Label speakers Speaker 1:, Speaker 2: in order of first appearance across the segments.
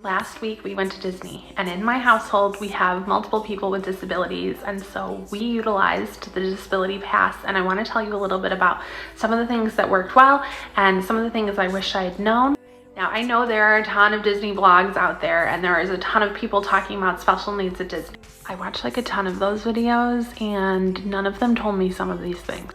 Speaker 1: Last week we went to Disney, and in my household we have multiple people with disabilities, and so we utilized the disability pass, and I want to tell you a little bit about some of the things that worked well and some of the things I wish I had known. Now, I know there are a ton of Disney blogs out there, and there is a ton of people talking about special needs at Disney. I watched like a ton of those videos, and none of them told me some of these things.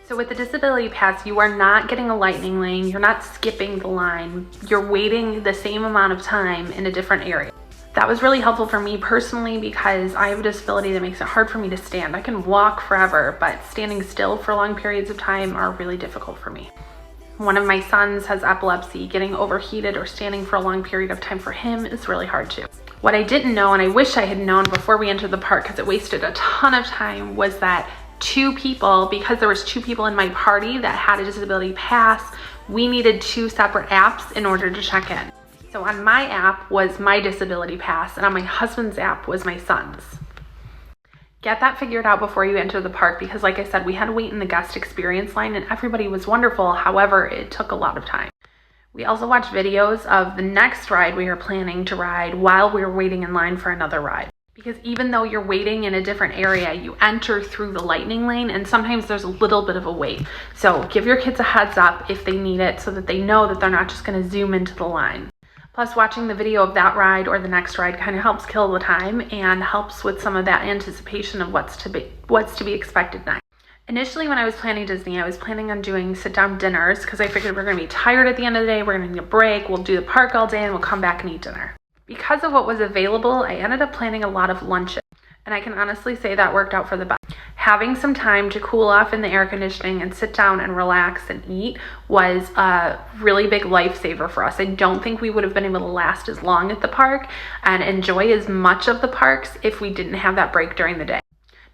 Speaker 1: So with the disability pass, you are not getting a lightning lane, you're not skipping the line, you're waiting the same amount of time in a different area. That was really helpful for me personally because I have a disability that makes it hard for me to stand. I can walk forever, but standing still for long periods of time are really difficult for me. One of my sons has epilepsy. Getting overheated or standing for a long period of time for him is really hard too. What I didn't know, and I wish I had known before we entered the park because it wasted a ton of time, was that because there was two people in my party that had a disability pass, we needed two separate apps in order to check in. So on my app was my disability pass, and on my husband's app was my son's. Get that figured out before you enter the park because, like I said, we had to wait in the guest experience line and everybody was wonderful. However, it took a lot of time. We also watched videos of the next ride we were planning to ride while we were waiting in line for another ride. Because even though you're waiting in a different area, you enter through the lightning lane and sometimes there's a little bit of a wait. So give your kids a heads up if they need it so that they know that they're not just going to zoom into the line. Plus, watching the video of that ride or the next ride kind of helps kill the time and helps with some of that anticipation of what's to be expected next. Initially, when I was planning Disney, I was planning on doing sit-down dinners because I figured we're going to be tired at the end of the day, we're going to need a break, we'll do the park all day, and we'll come back and eat dinner. Because of what was available, I ended up planning a lot of lunches, and I can honestly say that worked out for the best. Having some time to cool off in the air conditioning and sit down and relax and eat was a really big lifesaver for us. I don't think we would have been able to last as long at the park and enjoy as much of the parks if we didn't have that break during the day.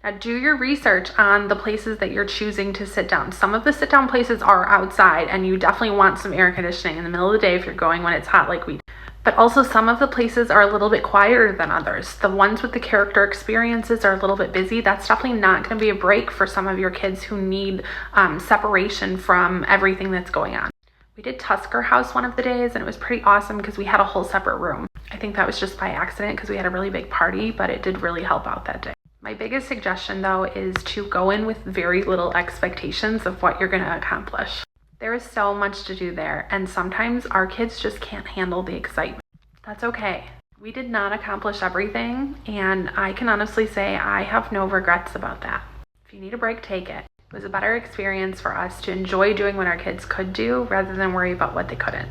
Speaker 1: Now, do your research on the places that you're choosing to sit down. Some of the sit down places are outside, and you definitely want some air conditioning in the middle of the day if you're going when it's hot like we do. But also some of the places are a little bit quieter than others. The ones with the character experiences are a little bit busy. That's definitely not going to be a break for some of your kids who need separation from everything that's going on. We did Tusker House one of the days, and it was pretty awesome because we had a whole separate room. I think that was just by accident because we had a really big party, but it did really help out that day. My biggest suggestion, though, is to go in with very little expectations of what you're going to accomplish. There is so much to do there, and sometimes our kids just can't handle the excitement. That's okay. We did not accomplish everything, and I can honestly say I have no regrets about that. If you need a break, take it. It was a better experience for us to enjoy doing what our kids could do rather than worry about what they couldn't.